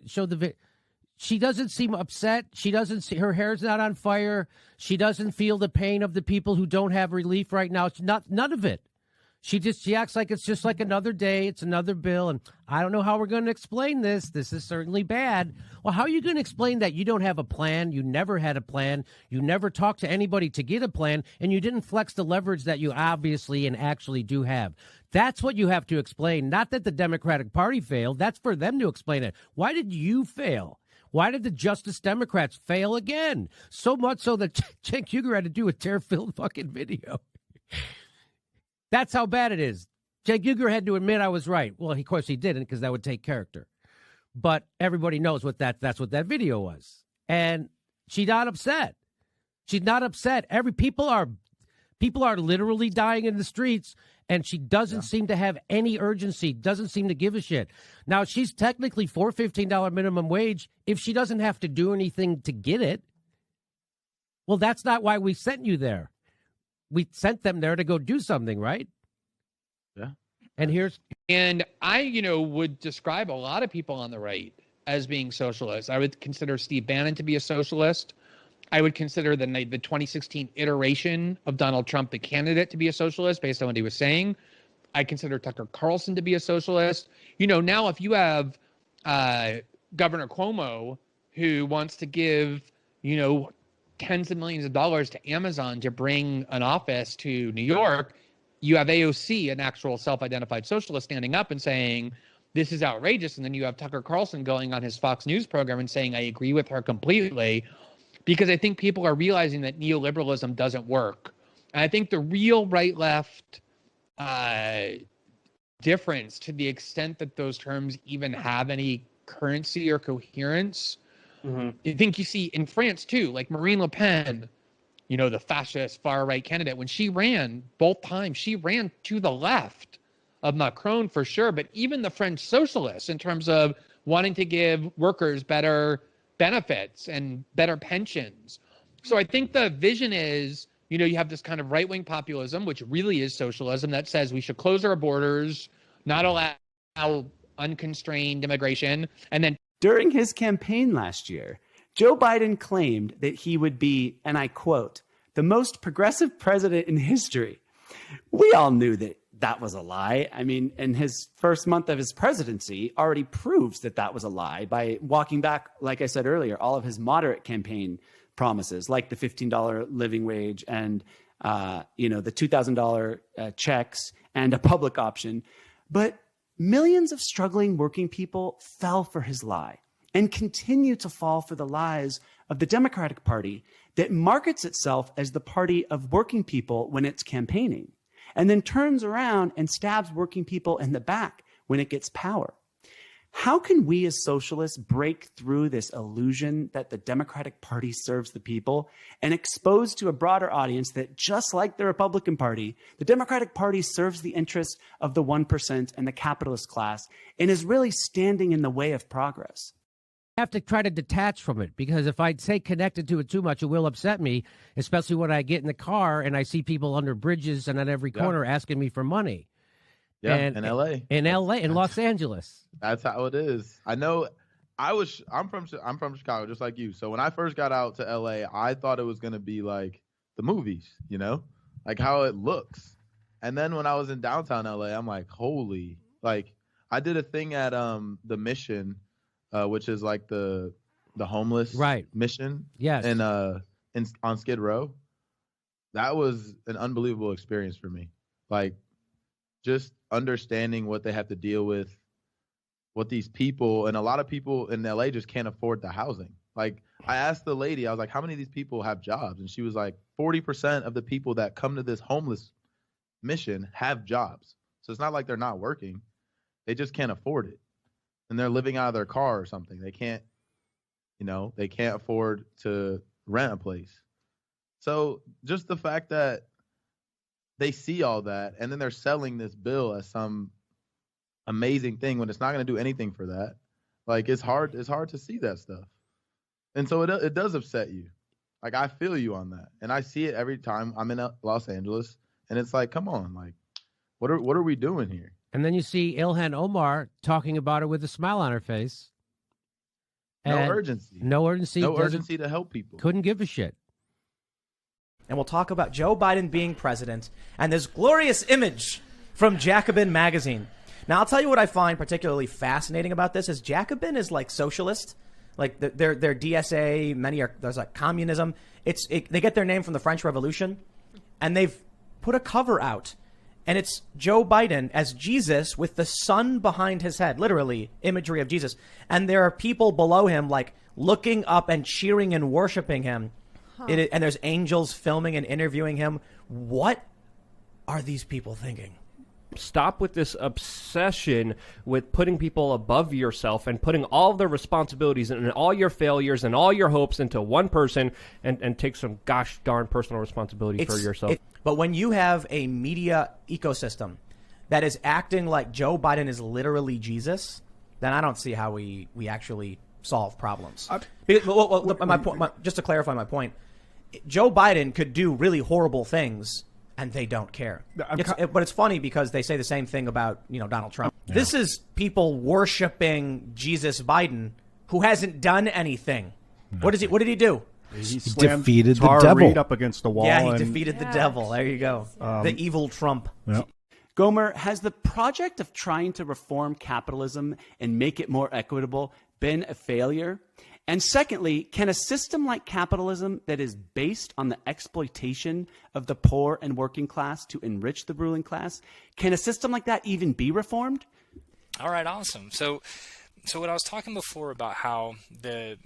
show the she doesn't seem upset. She doesn't see her hair's not on fire. She doesn't feel the pain of the people who don't have relief right now. It's not none of it. She acts like it's just like another day. It's another bill. And I don't know how we're going to explain this. This is certainly bad. Well, how are you going to explain that you don't have a plan? You never had a plan. You never talked to anybody to get a plan. And you didn't flex the leverage that you obviously and actually do have. That's what you have to explain. Not that the Democratic Party failed. That's for them to explain it. Why did you fail? Why did the Justice Democrats fail again? So much so that Cenk Uygur had to do a tear-filled fucking video. That's how bad it is. Cenk Uygur had to admit I was right. Well, of course he didn't, because that would take character. But everybody knows that's what that video was. And she's not upset. She's not upset. People are literally dying in the streets, and she doesn't seem to have any urgency, doesn't seem to give a shit. Now, she's technically for $15 minimum wage if she doesn't have to do anything to get it. Well, that's not why we sent you there. We sent them there to go do something, right? Yeah. And I, would describe a lot of people on the right as being socialists. I would consider Steve Bannon to be a socialist. I would consider the 2016 iteration of Donald Trump, the candidate, to be a socialist based on what he was saying. I consider Tucker Carlson to be a socialist. Now if you have Governor Cuomo, who wants to give, tens of millions of dollars to Amazon to bring an office to New York, you have AOC, an actual self-identified socialist, standing up and saying, this is outrageous. And then you have Tucker Carlson going on his Fox News program and saying, I agree with her completely, because I think people are realizing that neoliberalism doesn't work. And I think the real right-left difference, to the extent that those terms even have any currency or coherence, I think you see in France too, like Marine Le Pen, the fascist far-right candidate, when she ran both times, she ran to the left of Macron for sure, but even the French socialists, in terms of wanting to give workers better benefits and better pensions. So I think the vision is, you have this kind of right-wing populism, which really is socialism, that says we should close our borders, not allow unconstrained immigration, and then during his campaign last year, Joe Biden claimed that he would be, and I quote, the most progressive president in history. We all knew that was a lie. I mean, and his first month of his presidency already proves that was a lie by walking back, like I said earlier, all of his moderate campaign promises, like the $15 living wage and, the $2,000 checks and a public option. But millions of struggling working people fell for his lie and continue to fall for the lies of the Democratic Party that markets itself as the party of working people when it's campaigning, and then turns around and stabs working people in the back when it gets power. How can we as socialists break through this illusion that the Democratic Party serves the people and expose to a broader audience that, just like the Republican Party, the Democratic Party serves the interests of the 1% and the capitalist class and is really standing in the way of progress? I have to try to detach from it, because if I say connected to it too much, it will upset me, especially when I get in the car and I see people under bridges and on every corner asking me for money. Yeah, in L.A. In Los Angeles. That's how it is. I know. I'm from Chicago, just like you. So when I first got out to L.A., I thought it was gonna be like the movies, like how it looks. And then when I was in downtown L.A., I'm like, holy! Like I did a thing at the Mission, which is like the homeless mission. Yes. And on Skid Row. That was an unbelievable experience for me. Like, just understanding what they have to deal with, what these people, and a lot of people in LA just can't afford the housing. Like, I asked the lady, I was like, how many of these people have jobs? And she was like, 40% of the people that come to this homeless mission have jobs. So it's not like they're not working. They just can't afford it. And they're living out of their car or something. They can't, they can't afford to rent a place. So just the fact that they see all that, and then they're selling this bill as some amazing thing when it's not going to do anything for that. Like, it's hard to see that stuff. And so it does upset you. Like, I feel you on that. And I see it every time I'm in Los Angeles, and it's like, come on, like, what are we doing here? And then you see Ilhan Omar talking about it with a smile on her face. No And urgency. No urgency. No doesn't- urgency to help people. Couldn't give a shit. And we'll talk about Joe Biden being president and this glorious image from Jacobin magazine. Now, I'll tell you what I find particularly fascinating about this is Jacobin is like socialist, like their DSA. There's like communism. They get their name from the French Revolution, and they've put a cover out, and it's Joe Biden as Jesus with the sun behind his head, literally imagery of Jesus, and there are people below him like looking up and cheering and worshiping him. And there's angels filming and interviewing him. What are these people thinking? Stop with this obsession with putting people above yourself and putting all the responsibilities and all your failures and all your hopes into one person and take some gosh darn personal responsibility for yourself. But when you have a media ecosystem that is acting like Joe Biden is literally Jesus, then I don't see how we actually solve problems. Just to clarify my point, Joe Biden could do really horrible things and they don't care. But it's funny because they say the same thing about, Donald Trump. Yeah. This is people worshiping Jesus Biden who hasn't done anything. What did he do? He defeated the devil. Reed up against the wall. Yeah, he defeated the devil. There you go. The evil Trump. Yeah. Gomer, has the project of trying to reform capitalism and make it more equitable been a failure? And secondly, can a system like capitalism that is based on the exploitation of the poor and working class to enrich the ruling class, can a system like that even be reformed? All right, awesome. So what I was talking before about how the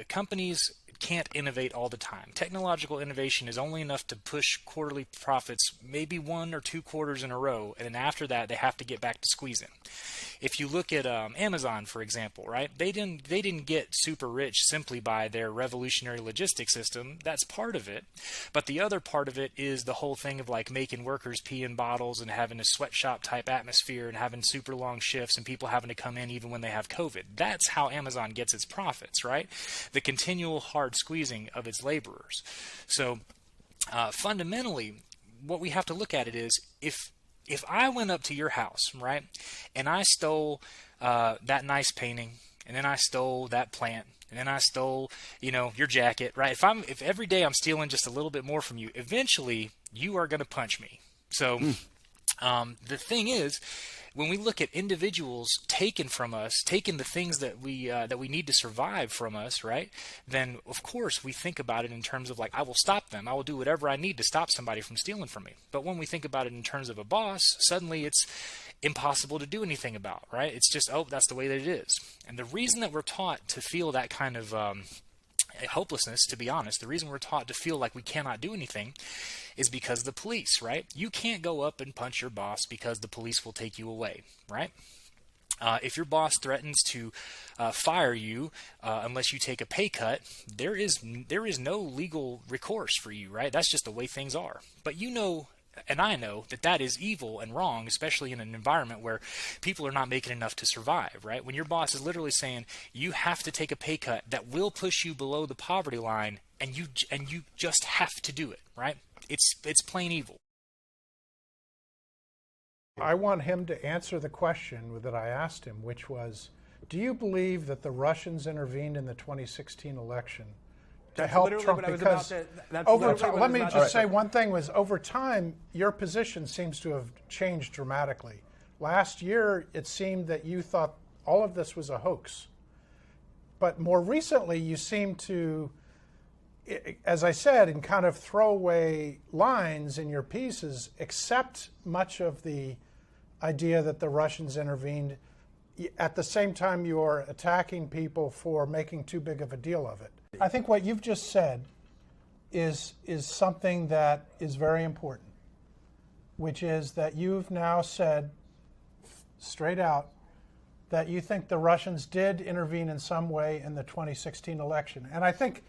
companies can't innovate all the time. Technological innovation is only enough to push quarterly profits maybe 1 or 2 quarters in a row, and then after that they have to get back to squeezing. If you look at Amazon, for example, right? They didn't get super rich simply by their revolutionary logistics system. That's part of it, but the other part of it is the whole thing of like making workers pee in bottles and having a sweatshop type atmosphere and having super long shifts and people having to come in even when they have COVID. That's how Amazon gets its profits, right? The continual hard squeezing of its laborers. So fundamentally, what we have to look at it is if I went up to your house, right, and I stole that nice painting, and then I stole that plant, and then I stole, your jacket, right? If every day I'm stealing just a little bit more from you, eventually you are going to punch me. So the thing is, when we look at individuals taken from us, taking the things that we need to survive from us, right? Then of course we think about it in terms of like, I will stop them. I will do whatever I need to stop somebody from stealing from me. But when we think about it in terms of a boss, suddenly it's impossible to do anything about, right? It's just, that's the way that it is. And the reason that we're taught to feel that kind of hopelessness, to be honest, the reason we're taught to feel like we cannot do anything is because of the police, right? You can't go up and punch your boss because the police will take you away, right? If your boss threatens to fire you unless you take a pay cut, there is no legal recourse for you, right? That's just the way things are. But and I know that is evil and wrong, especially in an environment where people are not making enough to survive, right? When your boss is literally saying you have to take a pay cut that will push you below the poverty line, and you just have to do it, right? It's plain evil. I want him to answer the question that I asked him, which was, do you believe that the Russians intervened in the 2016 election to help Trump? Because let me just say one thing was, over time, your position seems to have changed dramatically. Last year, it seemed that you thought all of this was a hoax. But more recently, you seem to, as I said, in kind of throwaway lines in your pieces, accept much of the idea that the Russians intervened. At the same time, you are attacking people for making too big of a deal of it. I think what you've just said is something that is very important, which is that you've now said straight out that you think the Russians did intervene in some way in the 2016 election. And I think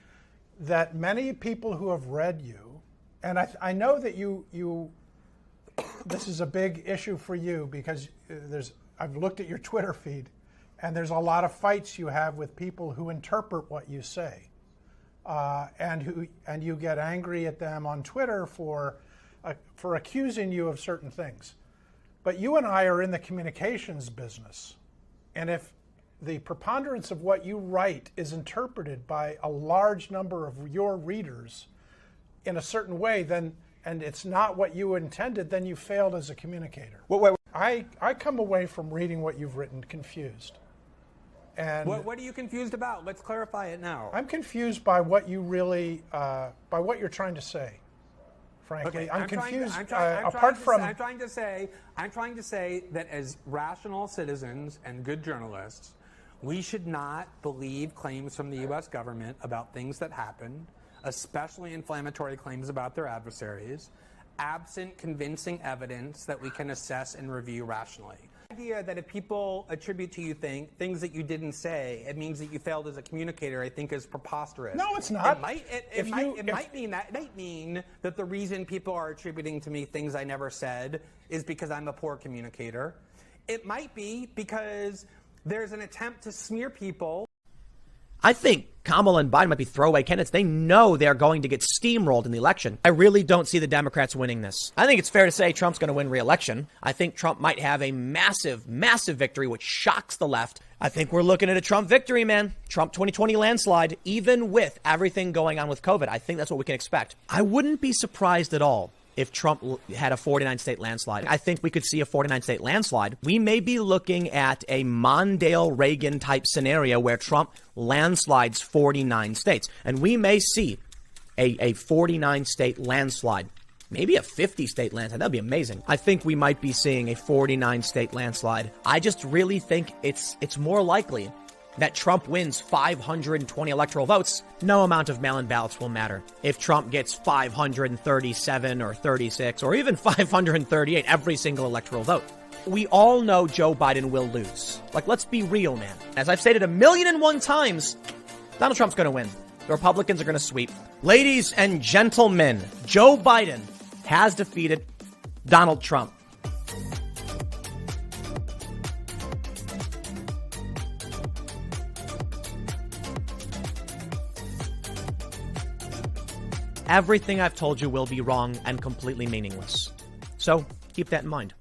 that many people who have read you, and I know that you this is a big issue for you because I've looked at your Twitter feed, and there's a lot of fights you have with people who interpret what you say, and you get angry at them on Twitter for accusing you of certain things. But you and I are in the communications business, and the preponderance of what you write is interpreted by a large number of your readers in a certain way, then, and it's not what you intended, then you failed as a communicator. I come away from reading what you've written confused. And what are you confused about? Let's clarify it now. I'm confused by what you really, by what you're trying to say. Frankly, Okay, I'm confused. I'm trying to say that as rational citizens and good journalists, we should not believe claims from the U.S. government about things that happened, especially inflammatory claims about their adversaries, absent convincing evidence that we can assess and review rationally. The idea that if people attribute to you things that you didn't say, it means that you failed as a communicator, I think is preposterous. No, it's not. It might mean that the reason people are attributing to me things I never said is because I'm a poor communicator. It might be because there's an attempt to smear people. I think Kamala and Biden might be throwaway candidates. They know they're going to get steamrolled in the election. I really don't see the Democrats winning this. I think it's fair to say Trump's going to win re-election. I think Trump might have a massive, massive victory, which shocks the left. I think we're looking at a Trump victory, man. Trump 2020 landslide, even with everything going on with COVID. I think that's what we can expect. I wouldn't be surprised at all if Trump had a 49-state landslide. I think we could see a 49-state landslide. We may be looking at a Mondale-Reagan type scenario where Trump landslides 49 states. And we may see a 49-state landslide, maybe a 50-state landslide. That'd be amazing. I think we might be seeing a 49-state landslide. I just really think it's more likely that Trump wins 520 electoral votes. No amount of mail-in ballots will matter. If Trump gets 537 or 36 or even 538, every single electoral vote. We all know Joe Biden will lose. Like, let's be real, man. As I've stated 1,000,001 times, Donald Trump's going to win. The Republicans are going to sweep. Ladies and gentlemen, Joe Biden has defeated Donald Trump. Everything I've told you will be wrong and completely meaningless. So keep that in mind.